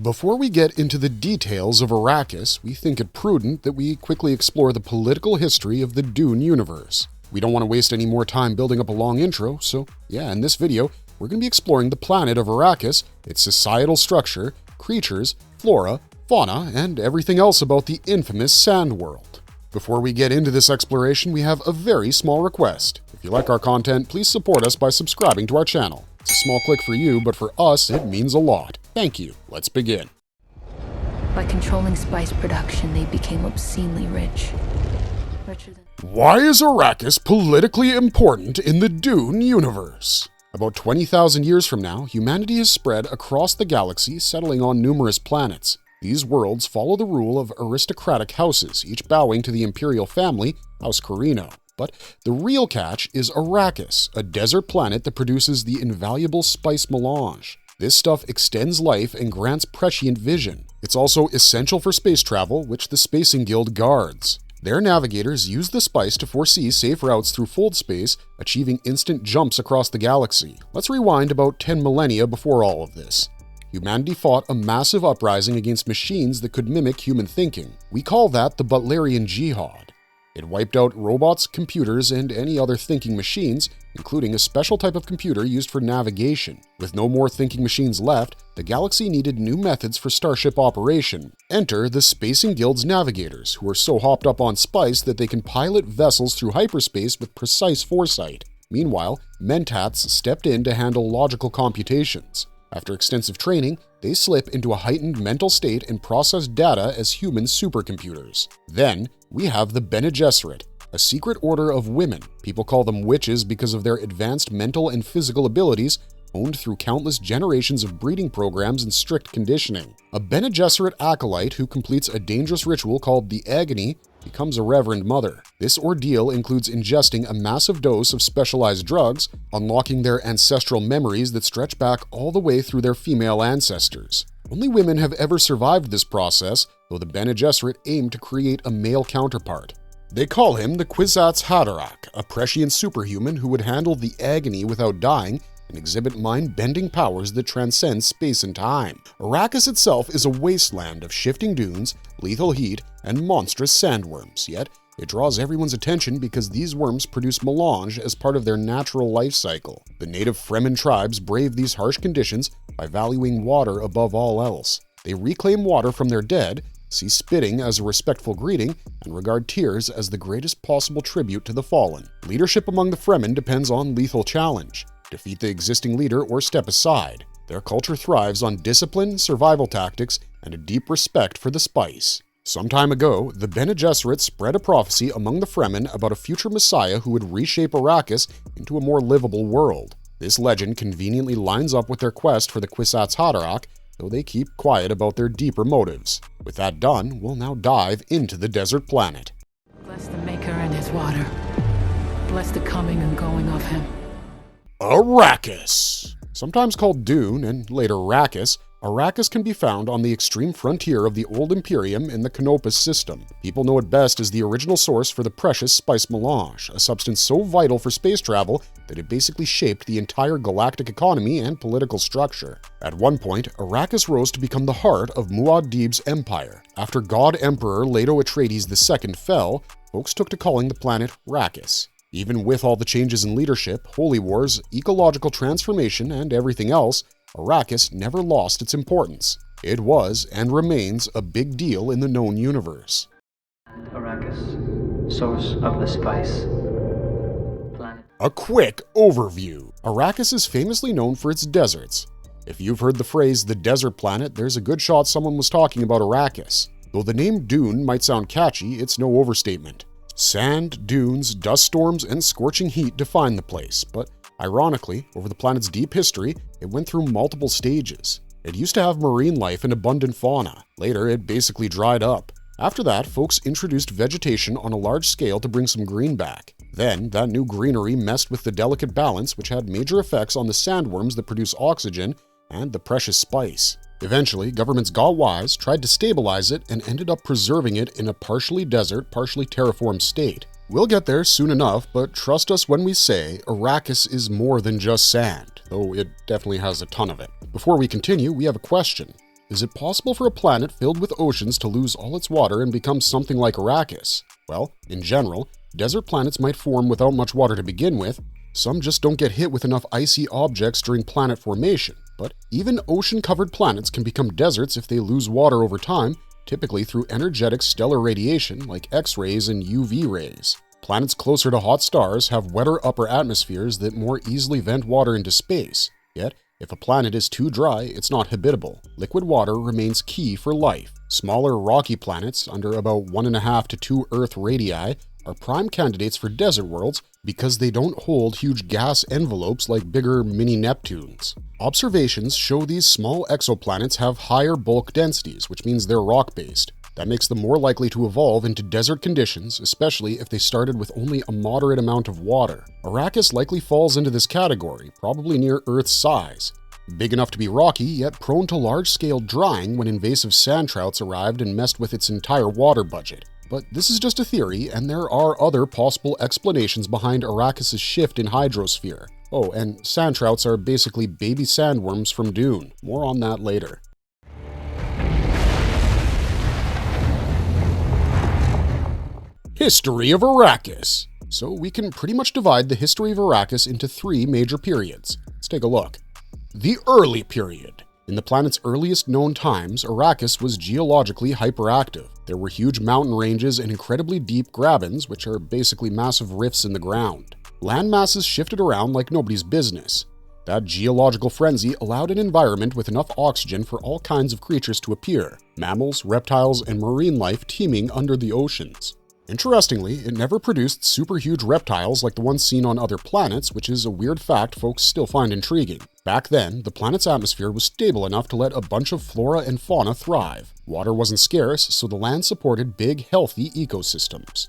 Before we get into the details of Arrakis, we think it prudent that we quickly explore the political history of the Dune universe. We don't want to waste any more time building up a long intro, so yeah, in this video, we're going to be exploring the planet of Arrakis, its societal structure, creatures, flora, fauna, and everything else about the infamous Sand World. Before we get into this exploration, we have a very small request. If you like our content, please support us by subscribing to our channel. It's a small click for you, but for us, it means a lot. Thank you. Let's begin. By controlling spice production, they became obscenely rich. Richer than... Why is Arrakis politically important in the Dune universe? About 20,000 years from now, humanity has spread across the galaxy, settling on numerous planets. These worlds follow the rule of aristocratic houses, each bowing to the imperial family, House Corino. But the real catch is Arrakis, a desert planet that produces the invaluable spice melange. This stuff extends life and grants prescient vision. It's also essential for space travel, which the Spacing Guild guards. Their navigators use the spice to foresee safe routes through fold space, achieving instant jumps across the galaxy. Let's rewind about 10 millennia before all of this. Humanity fought a massive uprising against machines that could mimic human thinking. We call that the Butlerian Jihad. It wiped out robots, computers, and any other thinking machines, including a special type of computer used for navigation. With no more thinking machines left, the galaxy needed new methods for starship operation. Enter the Spacing Guild's navigators, who are so hopped up on spice that they can pilot vessels through hyperspace with precise foresight. Meanwhile, Mentats stepped in to handle logical computations. After extensive training, they slip into a heightened mental state and process data as human supercomputers. Then, we have the Bene Gesserit, a secret order of women. People call them witches because of their advanced mental and physical abilities, honed through countless generations of breeding programs and strict conditioning. A Bene Gesserit acolyte who completes a dangerous ritual called the Agony becomes a Reverend Mother. This ordeal includes ingesting a massive dose of specialized drugs, unlocking their ancestral memories that stretch back all the way through their female ancestors. Only women have ever survived this process, though the Bene Gesserit aim to create a male counterpart. They call him the Kwisatz Haderach, a prescient superhuman who would handle the agony without dying and exhibit mind-bending powers that transcend space and time. Arrakis itself is a wasteland of shifting dunes, lethal heat, and monstrous sandworms, yet it draws everyone's attention because these worms produce melange as part of their natural life cycle. The native Fremen tribes brave these harsh conditions by valuing water above all else. They reclaim water from their dead, see spitting as a respectful greeting, and regard tears as the greatest possible tribute to the fallen. Leadership among the Fremen depends on lethal challenge. Defeat the existing leader or step aside. Their culture thrives on discipline, survival tactics, and a deep respect for the spice. Some time ago, the Bene Gesserit spread a prophecy among the Fremen about a future messiah who would reshape Arrakis into a more livable world. This legend conveniently lines up with their quest for the Kwisatz Haderach, though they keep quiet about their deeper motives. With that done, we'll now dive into the desert planet. Bless the Maker and his water. Bless the coming and going of him. Arrakis! Sometimes called Dune and later Arrakis, Arrakis can be found on the extreme frontier of the Old Imperium in the Canopus system. People know it best as the original source for the precious spice melange, a substance so vital for space travel that it basically shaped the entire galactic economy and political structure. At one point, Arrakis rose to become the heart of Muad'Dib's empire. After God Emperor Leto Atreides II fell, folks took to calling the planet Arrakis. Even with all the changes in leadership, holy wars, ecological transformation, and everything else, Arrakis never lost its importance. It was, and remains, a big deal in the known universe. Arrakis, source of the spice. Planet. A quick overview. Arrakis is famously known for its deserts. If you've heard the phrase the desert planet, there's a good shot someone was talking about Arrakis. Though the name Dune might sound catchy, it's no overstatement. Sand, dunes, dust storms, and scorching heat define the place, but ironically, over the planet's deep history, it went through multiple stages. It used to have marine life and abundant fauna. Later, it basically dried up. After that, folks introduced vegetation on a large scale to bring some green back. Then, that new greenery messed with the delicate balance, which had major effects on the sandworms that produce oxygen and the precious spice. Eventually, governments got wise, tried to stabilize it, and ended up preserving it in a partially desert, partially terraformed state. We'll get there soon enough, but trust us when we say Arrakis is more than just sand, though it definitely has a ton of it. Before we continue, we have a question. Is it possible for a planet filled with oceans to lose all its water and become something like Arrakis? Well, in general, desert planets might form without much water to begin with. Some just don't get hit with enough icy objects during planet formation. But even ocean-covered planets can become deserts if they lose water over time, typically through energetic stellar radiation like X-rays and UV rays. Planets closer to hot stars have wetter upper atmospheres that more easily vent water into space. Yet, if a planet is too dry, it's not habitable. Liquid water remains key for life. Smaller rocky planets, under about 1.5 to 2 Earth radii, are prime candidates for desert worlds because they don't hold huge gas envelopes like bigger mini-Neptunes. Observations show these small exoplanets have higher bulk densities, which means they're rock-based. That makes them more likely to evolve into desert conditions, especially if they started with only a moderate amount of water. Arrakis likely falls into this category, probably near Earth's size. Big enough to be rocky, yet prone to large-scale drying when invasive sand trouts arrived and messed with its entire water budget. But this is just a theory, and there are other possible explanations behind Arrakis' shift in hydrosphere. Oh, and sand trouts are basically baby sandworms from Dune. More on that later. History of Arrakis. So we can pretty much divide the history of Arrakis into 3 major periods. Let's take a look. The early period. In the planet's earliest known times, Arrakis was geologically hyperactive. There were huge mountain ranges and incredibly deep grabens, which are basically massive rifts in the ground. Land masses shifted around like nobody's business. That geological frenzy allowed an environment with enough oxygen for all kinds of creatures to appear, mammals, reptiles, and marine life teeming under the oceans. Interestingly, it never produced super huge reptiles like the ones seen on other planets, which is a weird fact folks still find intriguing. Back then, the planet's atmosphere was stable enough to let a bunch of flora and fauna thrive. Water wasn't scarce, so the land supported big, healthy ecosystems.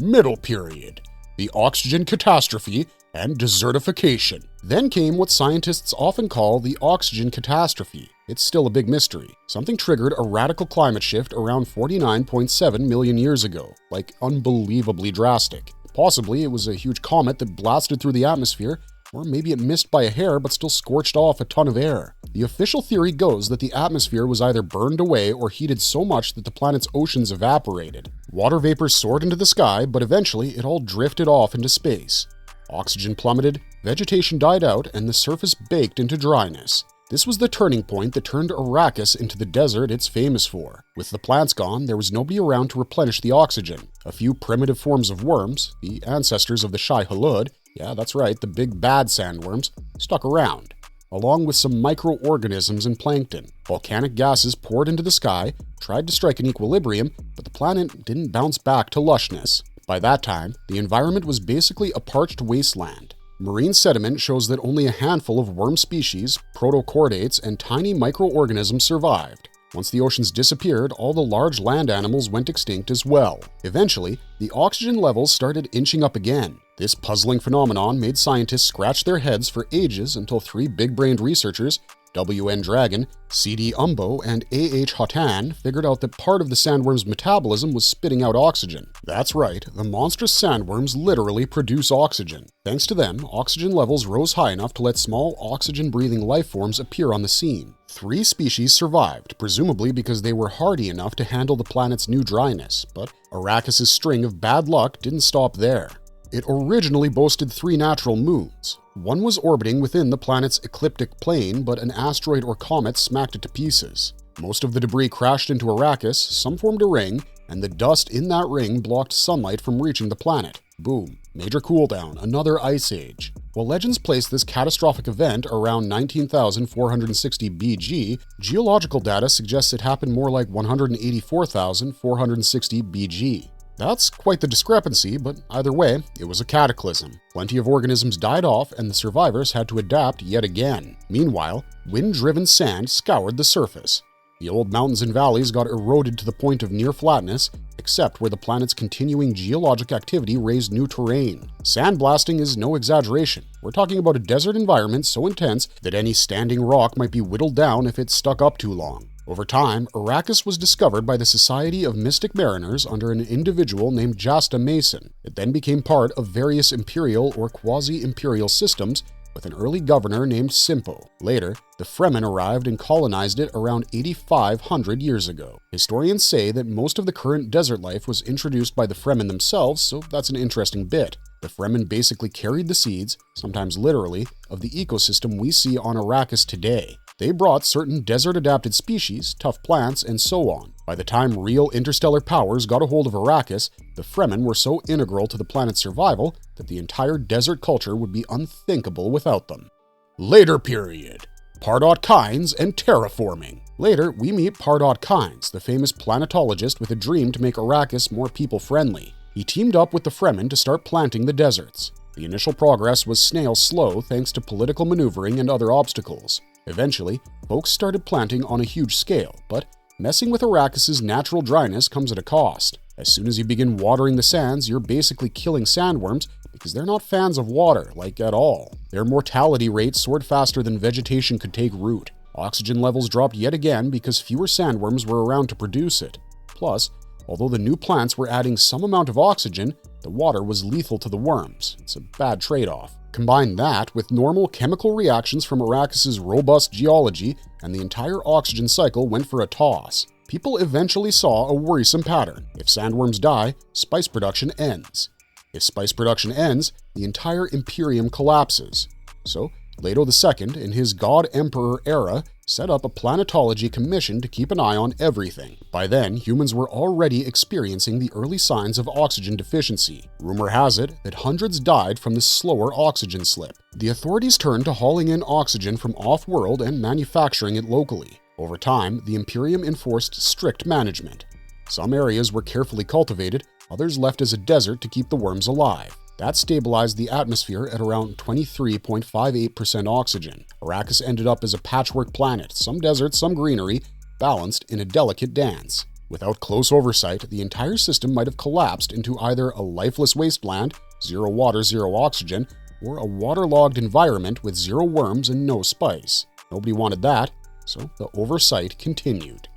Middle period. The oxygen catastrophe and desertification. Then came what scientists often call the oxygen catastrophe. It's still a big mystery. Something triggered a radical climate shift around 49.7 million years ago, like unbelievably drastic. Possibly it was a huge comet that blasted through the atmosphere, or maybe it missed by a hair but still scorched off a ton of air. The official theory goes that the atmosphere was either burned away or heated so much that the planet's oceans evaporated. Water vapor soared into the sky, but eventually it all drifted off into space. Oxygen plummeted, vegetation died out, and the surface baked into dryness. This was the turning point that turned Arrakis into the desert it's famous for. With the plants gone, there was nobody around to replenish the oxygen. A few primitive forms of worms, the ancestors of the Shai-Hulud, yeah, that's right, the big bad sandworms, stuck around, along with some microorganisms and plankton. Volcanic gases poured into the sky, tried to strike an equilibrium, but the planet didn't bounce back to lushness. By that time, the environment was basically a parched wasteland. Marine sediment shows that only a handful of worm species, protochordates, and tiny microorganisms survived. Once the oceans disappeared, all the large land animals went extinct as well. Eventually, the oxygen levels started inching up again. This puzzling phenomenon made scientists scratch their heads for ages until 3 big-brained researchers, W.N. Dragon, C.D. Umbo, and A.H. Hatan, figured out that part of the sandworm's metabolism was spitting out oxygen. That's right, the monstrous sandworms literally produce oxygen. Thanks to them, oxygen levels rose high enough to let small oxygen-breathing life forms appear on the scene. 3 species survived, presumably because they were hardy enough to handle the planet's new dryness, but Arrakis' string of bad luck didn't stop there. It originally boasted 3 natural moons. One was orbiting within the planet's ecliptic plane, but an asteroid or comet smacked it to pieces. Most of the debris crashed into Arrakis, some formed a ring, and the dust in that ring blocked sunlight from reaching the planet. Boom. Major cooldown, another ice age. While legends place this catastrophic event around 19,460 BG, geological data suggests it happened more like 184,460 BG. That's quite the discrepancy, but either way, it was a cataclysm. Plenty of organisms died off, and the survivors had to adapt yet again. Meanwhile, wind-driven sand scoured the surface. The old mountains and valleys got eroded to the point of near flatness, except where the planet's continuing geologic activity raised new terrain. Sandblasting is no exaggeration. We're talking about a desert environment so intense that any standing rock might be whittled down if it stuck up too long. Over time, Arrakis was discovered by the Society of Mystic Mariners under an individual named Jasta Mason. It then became part of various imperial or quasi-imperial systems, with an early governor named Simpo. Later, the Fremen arrived and colonized it around 8,500 years ago. Historians say that most of the current desert life was introduced by the Fremen themselves, so that's an interesting bit. The Fremen basically carried the seeds, sometimes literally, of the ecosystem we see on Arrakis today. They brought certain desert-adapted species, tough plants, and so on. By the time real interstellar powers got a hold of Arrakis, the Fremen were so integral to the planet's survival that the entire desert culture would be unthinkable without them. Later period. Pardot Kynes and terraforming. Later, we meet Pardot Kynes, the famous planetologist with a dream to make Arrakis more people-friendly. He teamed up with the Fremen to start planting the deserts. The initial progress was snail-slow thanks to political maneuvering and other obstacles. Eventually, folks started planting on a huge scale, but messing with Arrakis' natural dryness comes at a cost. As soon as you begin watering the sands, you're basically killing sandworms because they're not fans of water, like at all. Their mortality rate soared faster than vegetation could take root. Oxygen levels dropped yet again because fewer sandworms were around to produce it. Plus, although the new plants were adding some amount of oxygen, the water was lethal to the worms. It's a bad trade-off. Combine that with normal chemical reactions from Arrakis' robust geology, and the entire oxygen cycle went for a toss. People eventually saw a worrisome pattern. If sandworms die, spice production ends. If spice production ends, the entire Imperium collapses. So, Leto II, in his God-Emperor era, set up a planetology commission to keep an eye on everything. By then, humans were already experiencing the early signs of oxygen deficiency. Rumor has it that hundreds died from this slower oxygen slip. The authorities turned to hauling in oxygen from off-world and manufacturing it locally. Over time, the Imperium enforced strict management. Some areas were carefully cultivated, others left as a desert to keep the worms alive. That stabilized the atmosphere at around 23.58% oxygen. Arrakis ended up as a patchwork planet, some desert, some greenery, balanced in a delicate dance. Without close oversight, the entire system might have collapsed into either a lifeless wasteland, zero water, zero oxygen, or a waterlogged environment with zero worms and no spice. Nobody wanted that, so the oversight continued.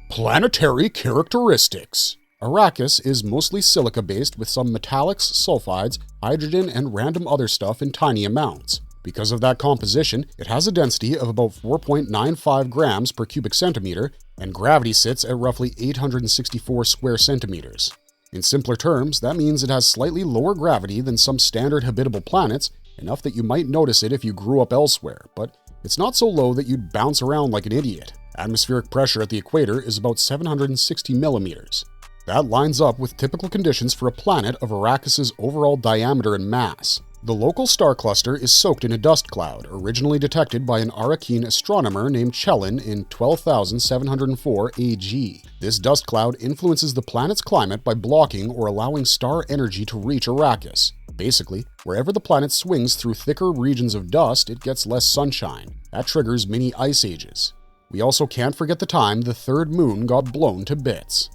Planetary characteristics. Arrakis is mostly silica-based with some metallics, sulfides, hydrogen, and random other stuff in tiny amounts. Because of that composition, it has a density of about 4.95 grams per cubic centimeter, and gravity sits at roughly 864 square centimeters. In simpler terms, that means it has slightly lower gravity than some standard habitable planets, enough that you might notice it if you grew up elsewhere, but it's not so low that you'd bounce around like an idiot. Atmospheric pressure at the equator is about 760 millimeters. That lines up with typical conditions for a planet of Arrakis' overall diameter and mass. The local star cluster is soaked in a dust cloud, originally detected by an Arakin astronomer named Chelin in 12,704 AG. This dust cloud influences the planet's climate by blocking or allowing star energy to reach Arrakis. Basically, wherever the planet swings through thicker regions of dust, it gets less sunshine. That triggers mini ice ages. We also can't forget the time the third moon got blown to bits.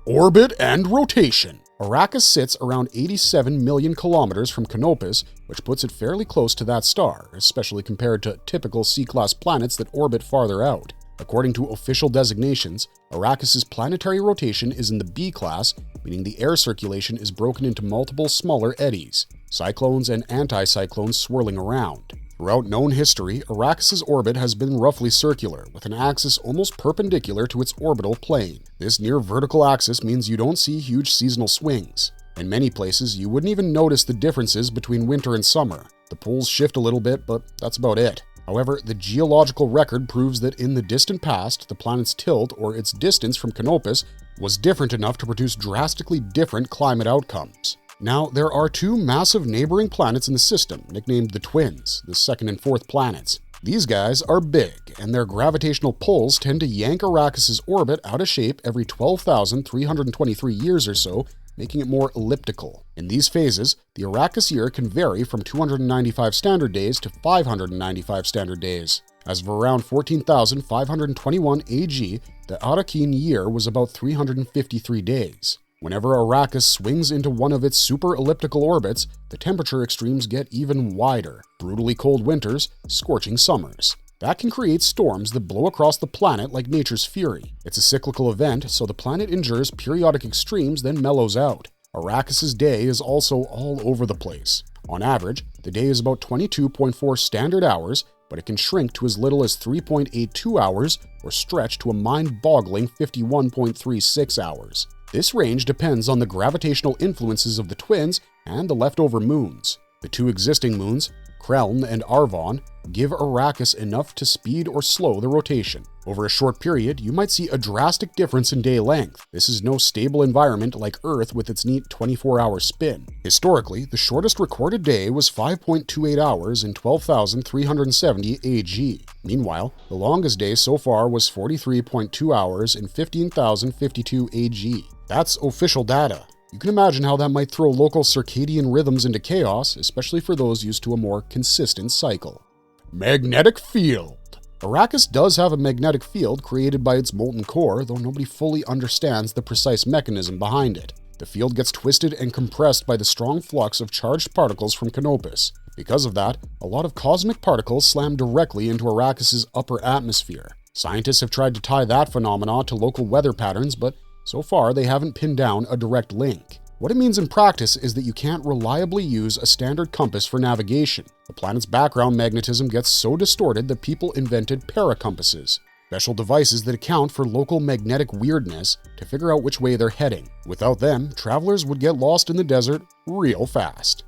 Orbit and rotation. Arrakis sits around 87 million kilometers from Canopus, which puts it fairly close to that star, especially compared to typical C-class planets that orbit farther out. According to official designations, Arrakis' planetary rotation is in the B class, meaning the air circulation is broken into multiple smaller eddies, cyclones and anticyclones swirling around. Throughout known history, Arrakis' orbit has been roughly circular, with an axis almost perpendicular to its orbital plane. This near-vertical axis means you don't see huge seasonal swings. In many places, you wouldn't even notice the differences between winter and summer. The poles shift a little bit, but that's about it. However, the geological record proves that in the distant past, the planet's tilt, or its distance from Canopus, was different enough to produce drastically different climate outcomes. Now, there are two massive neighboring planets in the system, nicknamed the Twins, the second and fourth planets. These guys are big, and their gravitational pulls tend to yank Arrakis' orbit out of shape every 12,323 years or so, making it more elliptical. In these phases, the Arrakis year can vary from 295 standard days to 595 standard days. As of around 14,521 AG, the Arakin year was about 353 days. Whenever Arrakis swings into one of its super elliptical orbits, the temperature extremes get even wider. Brutally cold winters, scorching summers. That can create storms that blow across the planet like nature's fury. It's a cyclical event, so the planet endures periodic extremes then mellows out. Arrakis' day is also all over the place. On average, the day is about 22.4 standard hours, but it can shrink to as little as 3.82 hours or stretch to a mind-boggling 51.36 hours. This range depends on the gravitational influences of the twins and the leftover moons. The two existing moons, Kreln and Arvon, give Arrakis enough to speed or slow the rotation. Over a short period, you might see a drastic difference in day length. This is no stable environment like Earth with its neat 24-hour spin. Historically, the shortest recorded day was 5.28 hours in 12,370 AG. Meanwhile, the longest day so far was 43.2 hours in 15,052 AG. That's official data. You can imagine how that might throw local circadian rhythms into chaos, especially for those used to a more consistent cycle. Magnetic field. Arrakis does have a magnetic field created by its molten core, though nobody fully understands the precise mechanism behind it. The field gets twisted and compressed by the strong flux of charged particles from Canopus. Because of that, a lot of cosmic particles slam directly into Arrakis' upper atmosphere. Scientists have tried to tie that phenomena to local weather patterns, but so far they haven't pinned down a direct link. What it means in practice is that you can't reliably use a standard compass for navigation. The planet's background magnetism gets so distorted that people invented paracompasses, special devices that account for local magnetic weirdness to figure out which way they're heading. Without them, travelers would get lost in the desert real fast.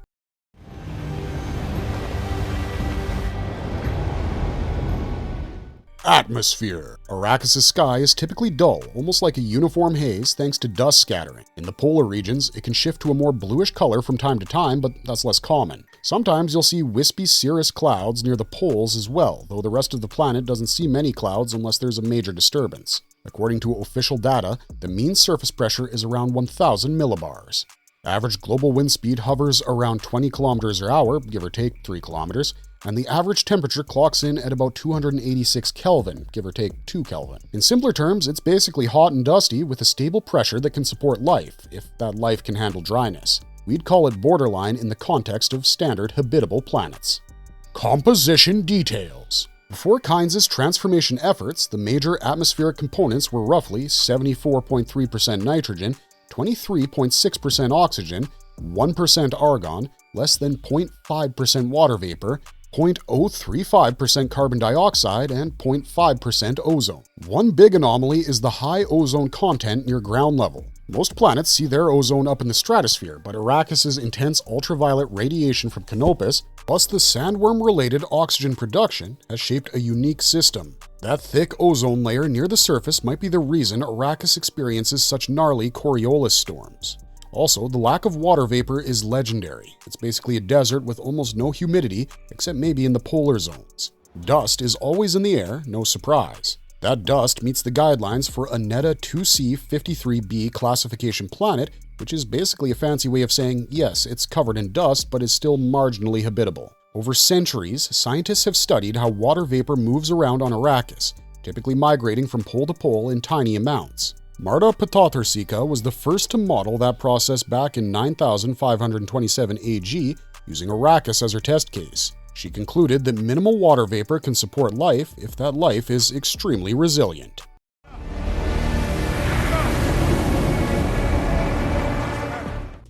Atmosphere. Arrakis' sky is typically dull, almost like a uniform haze thanks to dust scattering. In the polar regions, it can shift to a more bluish color from time to time, but that's less common. Sometimes you'll see wispy cirrus clouds near the poles as well, though the rest of the planet doesn't see many clouds unless there's a major disturbance. According to official data, the mean surface pressure is around 1,000 millibars. Average global wind speed hovers around 20 kilometers per hour, give or take 3 kilometers, and the average temperature clocks in at about 286 Kelvin, give or take 2 Kelvin. In simpler terms, it's basically hot and dusty with a stable pressure that can support life, if that life can handle dryness. We'd call it borderline in the context of standard habitable planets. Composition details. Before Kynes' transformation efforts, the major atmospheric components were roughly 74.3% nitrogen, 23.6% oxygen, 1% argon, less than 0.5% water vapor, 0.035% carbon dioxide, and 0.5% ozone. One big anomaly is the high ozone content near ground level. Most planets see their ozone up in the stratosphere, but Arrakis' intense ultraviolet radiation from Canopus, plus the sandworm-related oxygen production, has shaped a unique system. That thick ozone layer near the surface might be the reason Arrakis experiences such gnarly Coriolis storms. Also, the lack of water vapor is legendary. It's basically a desert with almost no humidity, except maybe in the polar zones. Dust is always in the air, no surprise. That dust meets the guidelines for a NETA 2C53b classification planet, which is basically a fancy way of saying, yes, it's covered in dust, but is still marginally habitable. Over centuries, scientists have studied how water vapor moves around on Arrakis, typically migrating from pole to pole in tiny amounts. Marta Patathersika was the first to model that process back in 9527 AG, using Arrakis as her test case. She concluded that minimal water vapor can support life if that life is extremely resilient.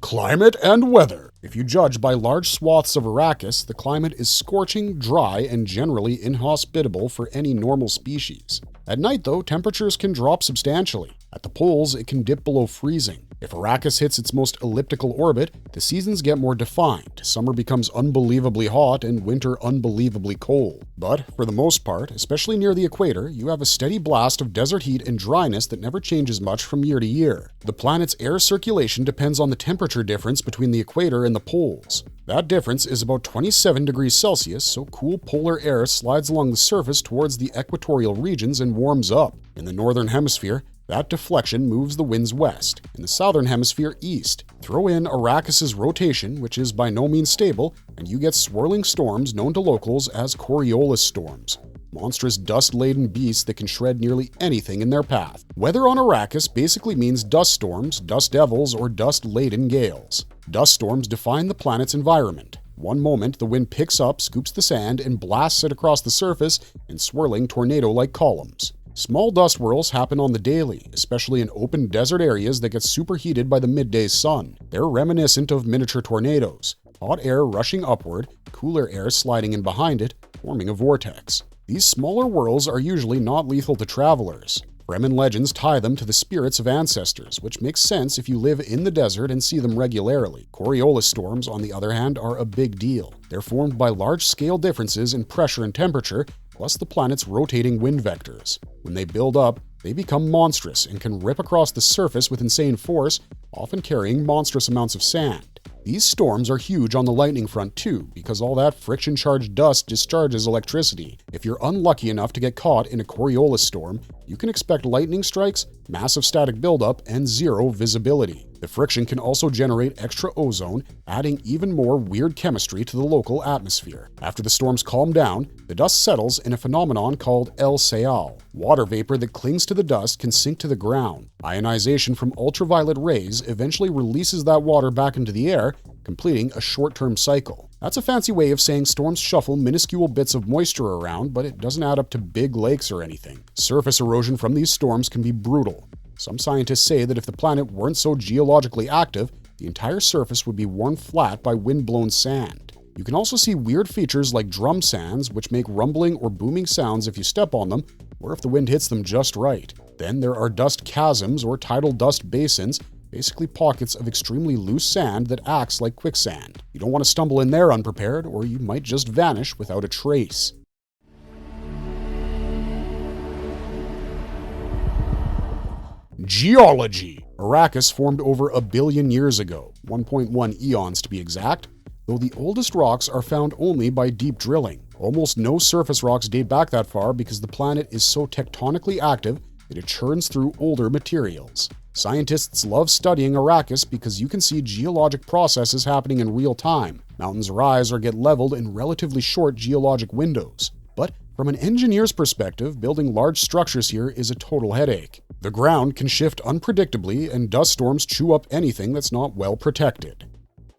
Climate and weather. If you judge by large swaths of Arrakis, the climate is scorching, dry, and generally inhospitable for any normal species. At night, though, temperatures can drop substantially. At the poles, it can dip below freezing. If Arrakis hits its most elliptical orbit, the seasons get more defined. Summer becomes unbelievably hot and winter unbelievably cold. But, for the most part, especially near the equator, you have a steady blast of desert heat and dryness that never changes much from year to year. The planet's air circulation depends on the temperature difference between the equator and the poles. That difference is about 27 degrees Celsius, so cool polar air slides along the surface towards the equatorial regions and warms up. In the northern hemisphere, that deflection moves the winds west. In the southern hemisphere, east. Throw in Arrakis' rotation, which is by no means stable, and you get swirling storms known to locals as Coriolis storms. Monstrous dust-laden beasts that can shred nearly anything in their path. Weather on Arrakis basically means dust storms, dust devils, or dust-laden gales. Dust storms define the planet's environment. One moment, the wind picks up, scoops the sand, and blasts it across the surface in swirling tornado-like columns. Small dust whirls happen on the daily, especially in open desert areas that get superheated by the midday sun. They're reminiscent of miniature tornadoes, hot air rushing upward, cooler air sliding in behind it, forming a vortex. These smaller whirls are usually not lethal to travelers. Fremen legends tie them to the spirits of ancestors, which makes sense if you live in the desert and see them regularly. Coriolis storms, on the other hand, are a big deal. They're formed by large-scale differences in pressure and temperature, plus the planet's rotating wind vectors. When they build up, they become monstrous and can rip across the surface with insane force, often carrying monstrous amounts of sand. These storms are huge on the lightning front too, because all that friction-charged dust discharges electricity. If you're unlucky enough to get caught in a Coriolis storm, you can expect lightning strikes, massive static buildup, and zero visibility. The friction can also generate extra ozone, adding even more weird chemistry to the local atmosphere. After the storms calm down, the dust settles in a phenomenon called El Sayal. Water vapor that clings to the dust can sink to the ground. Ionization from ultraviolet rays eventually releases that water back into the air, completing a short-term cycle. That's a fancy way of saying storms shuffle minuscule bits of moisture around, but it doesn't add up to big lakes or anything. Surface erosion from these storms can be brutal. Some scientists say that if the planet weren't so geologically active, the entire surface would be worn flat by wind-blown sand. You can also see weird features like drum sands, which make rumbling or booming sounds if you step on them, or if the wind hits them just right. Then there are dust chasms or tidal dust basins, basically pockets of extremely loose sand that acts like quicksand. You don't want to stumble in there unprepared, or you might just vanish without a trace. Geology. Arrakis formed over 1 billion years ago, 1.1 eons to be exact, though the oldest rocks are found only by deep drilling. Almost no surface rocks date back that far because the planet is so tectonically active that it churns through older materials. Scientists love studying Arrakis because you can see geologic processes happening in real time. Mountains rise or get leveled in relatively short geologic windows. But from an engineer's perspective, building large structures here is a total headache. The ground can shift unpredictably, and dust storms chew up anything that's not well protected.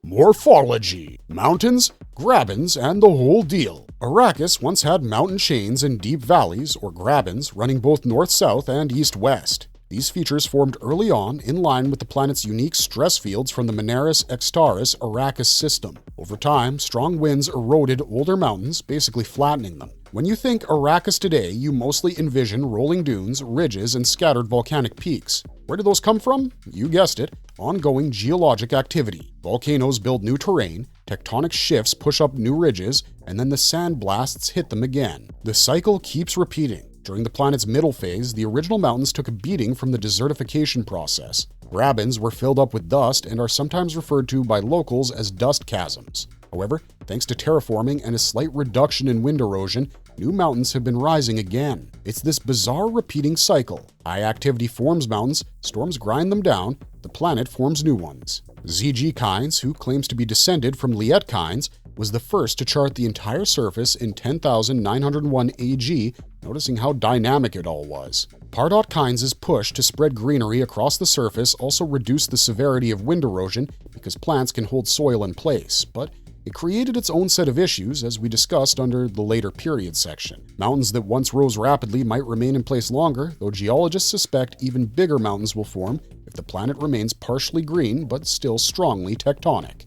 Morphology. Mountains, grabens, and the whole deal. Arrakis once had mountain chains and deep valleys, or grabens, running both north-south and east-west. These features formed early on in line with the planet's unique stress fields from the Monaris-Extaris Arrakis system. Over time, strong winds eroded older mountains, basically flattening them. When you think Arrakis today, you mostly envision rolling dunes, ridges, and scattered volcanic peaks. Where do those come from? You guessed it, ongoing geologic activity. Volcanoes build new terrain, tectonic shifts push up new ridges, and then the sand blasts hit them again. The cycle keeps repeating. During the planet's middle phase, the original mountains took a beating from the desertification process. Grabens were filled up with dust and are sometimes referred to by locals as dust chasms. However, thanks to terraforming and a slight reduction in wind erosion, new mountains have been rising again. It's this bizarre repeating cycle. High activity forms mountains, storms grind them down, the planet forms new ones. ZG Kynes, who claims to be descended from Liet Kynes, was the first to chart the entire surface in 10,901 AG, noticing how dynamic it all was. Pardot Kynes' push to spread greenery across the surface also reduced the severity of wind erosion because plants can hold soil in place, but it created its own set of issues, as we discussed under the later period section. Mountains that once rose rapidly might remain in place longer, though geologists suspect even bigger mountains will form if the planet remains partially green but still strongly tectonic.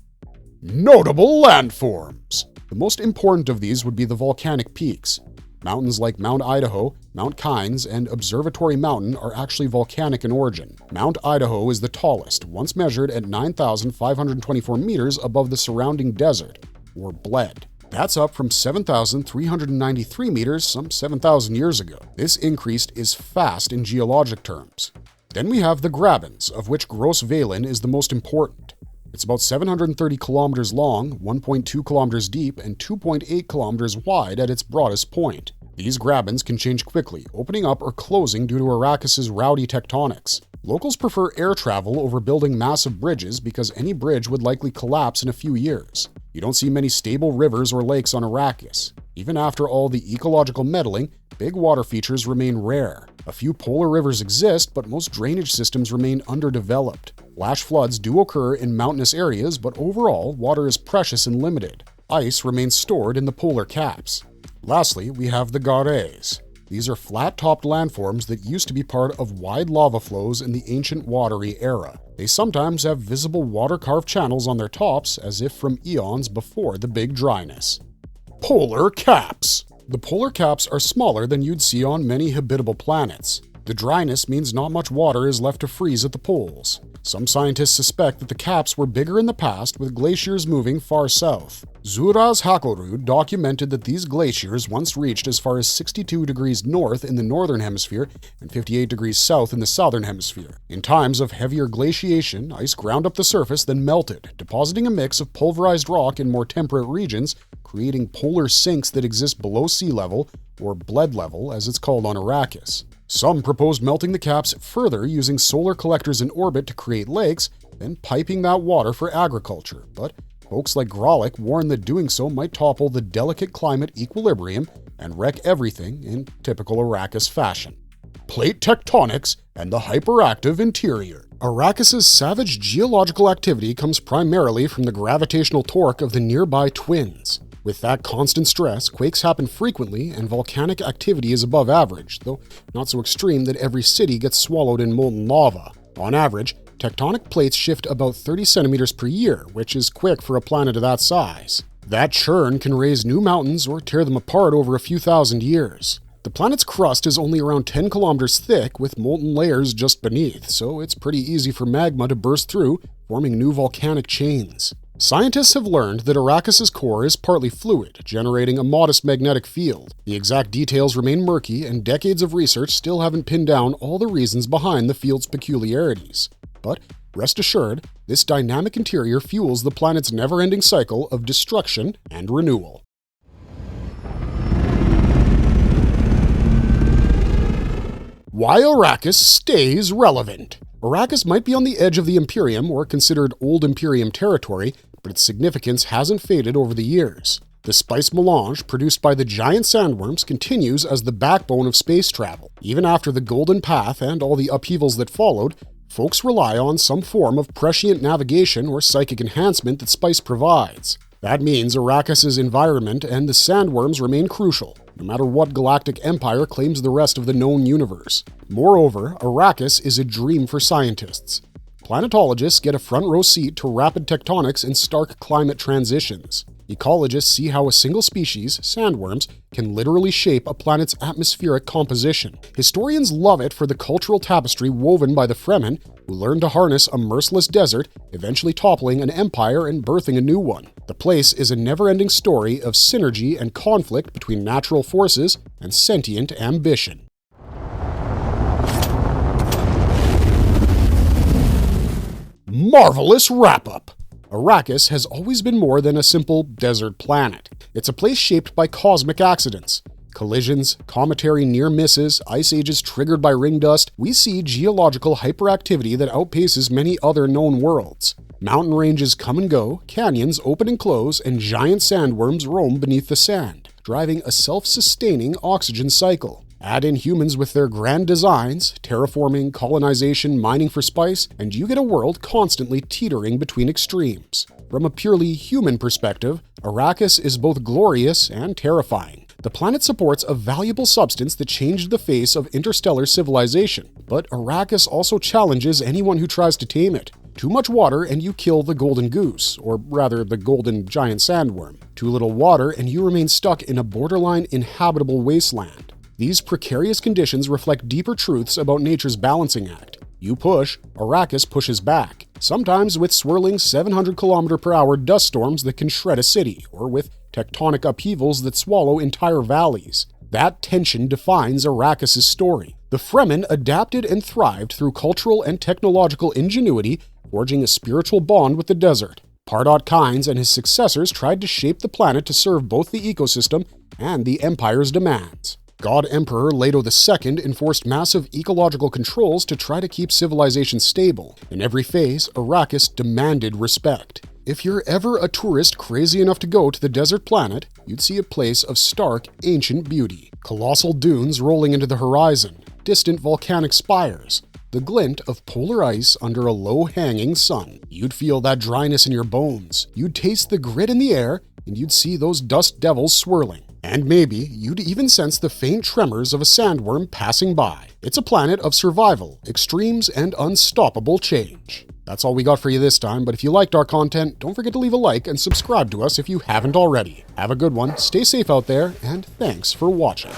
Notable landforms. The most important of these would be the volcanic peaks. Mountains like Mount Idaho, Mount Kynes, and Observatory Mountain are actually volcanic in origin. Mount Idaho is the tallest, once measured at 9,524 meters above the surrounding desert, or bled. That's up from 7,393 meters some 7,000 years ago. This increase is fast in geologic terms. Then we have the grabens, of which Gross Valen is the most important. It's about 730 kilometers long, 1.2 kilometers deep, and 2.8 kilometers wide at its broadest point. These grabens can change quickly, opening up or closing due to Arrakis' rowdy tectonics. Locals prefer air travel over building massive bridges because any bridge would likely collapse in a few years. You don't see many stable rivers or lakes on Arrakis. Even after all the ecological meddling, big water features remain rare. A few polar rivers exist, but most drainage systems remain underdeveloped. Flash floods do occur in mountainous areas, but overall, water is precious and limited. Ice remains stored in the polar caps. Lastly, we have the Gares. These are flat-topped landforms that used to be part of wide lava flows in the ancient watery era. They sometimes have visible water-carved channels on their tops, as if from eons before the big dryness. Polar caps. The polar caps are smaller than you'd see on many habitable planets. The dryness means not much water is left to freeze at the poles. Some scientists suspect that the caps were bigger in the past, with glaciers moving far south. Zuras Hakorud documented that these glaciers once reached as far as 62 degrees north in the northern hemisphere and 58 degrees south in the southern hemisphere. In times of heavier glaciation, ice ground up the surface, then melted, depositing a mix of pulverized rock in more temperate regions, creating polar sinks that exist below sea level, or bled level as it's called on Arrakis. Some proposed melting the caps further using solar collectors in orbit to create lakes, then piping that water for agriculture. But folks like Grolic warn that doing so might topple the delicate climate equilibrium and wreck everything in typical Arrakis fashion. Plate tectonics and the hyperactive interior. Arrakis' savage geological activity comes primarily from the gravitational torque of the nearby twins. With that constant stress, quakes happen frequently and volcanic activity is above average, though not so extreme that every city gets swallowed in molten lava. On average, tectonic plates shift about 30 centimeters per year, which is quick for a planet of that size. That churn can raise new mountains or tear them apart over a few thousand years. The planet's crust is only around 10 kilometers thick, with molten layers just beneath, so it's pretty easy for magma to burst through, forming new volcanic chains. Scientists have learned that Arrakis' core is partly fluid, generating a modest magnetic field. The exact details remain murky, and decades of research still haven't pinned down all the reasons behind the field's peculiarities. But rest assured, this dynamic interior fuels the planet's never-ending cycle of destruction and renewal. Why Arrakis stays relevant. Arrakis might be on the edge of the Imperium or considered Old Imperium territory, but its significance hasn't faded over the years. The spice melange produced by the giant sandworms continues as the backbone of space travel. Even after the Golden Path and all the upheavals that followed, folks rely on some form of prescient navigation or psychic enhancement that spice provides. That means Arrakis' environment and the sandworms remain crucial, no matter what galactic empire claims the rest of the known universe. Moreover, Arrakis is a dream for scientists. Planetologists get a front-row seat to rapid tectonics and stark climate transitions. Ecologists see how a single species, sandworms, can literally shape a planet's atmospheric composition. Historians love it for the cultural tapestry woven by the Fremen, who learned to harness a merciless desert, eventually toppling an empire and birthing a new one. The place is a never-ending story of synergy and conflict between natural forces and sentient ambition. Marvelous wrap-up! Arrakis has always been more than a simple desert planet. It's a place shaped by cosmic accidents. Collisions, cometary near misses, ice ages triggered by ring dust, we see geological hyperactivity that outpaces many other known worlds. Mountain ranges come and go, canyons open and close, and giant sandworms roam beneath the sand, driving a self-sustaining oxygen cycle. Add in humans with their grand designs, terraforming, colonization, mining for spice, and you get a world constantly teetering between extremes. From a purely human perspective, Arrakis is both glorious and terrifying. The planet supports a valuable substance that changed the face of interstellar civilization, but Arrakis also challenges anyone who tries to tame it. Too much water and you kill the golden goose, or rather the golden giant sandworm. Too little water and you remain stuck in a borderline inhabitable wasteland. These precarious conditions reflect deeper truths about nature's balancing act. You push, Arrakis pushes back, sometimes with swirling 700-kilometer-per-hour dust storms that can shred a city, or with tectonic upheavals that swallow entire valleys. That tension defines Arrakis' story. The Fremen adapted and thrived through cultural and technological ingenuity, forging a spiritual bond with the desert. Pardot Kynes and his successors tried to shape the planet to serve both the ecosystem and the Empire's demands. God Emperor Leto II enforced massive ecological controls to try to keep civilization stable. In every phase, Arrakis demanded respect. If you're ever a tourist crazy enough to go to the desert planet, you'd see a place of stark, ancient beauty. Colossal dunes rolling into the horizon, distant volcanic spires, the glint of polar ice under a low-hanging sun. You'd feel that dryness in your bones. You'd taste the grit in the air, and you'd see those dust devils swirling. And maybe you'd even sense the faint tremors of a sandworm passing by. It's a planet of survival, extremes, and unstoppable change. That's all we got for you this time, but if you liked our content, don't forget to leave a like and subscribe to us if you haven't already. Have a good one, stay safe out there, and thanks for watching.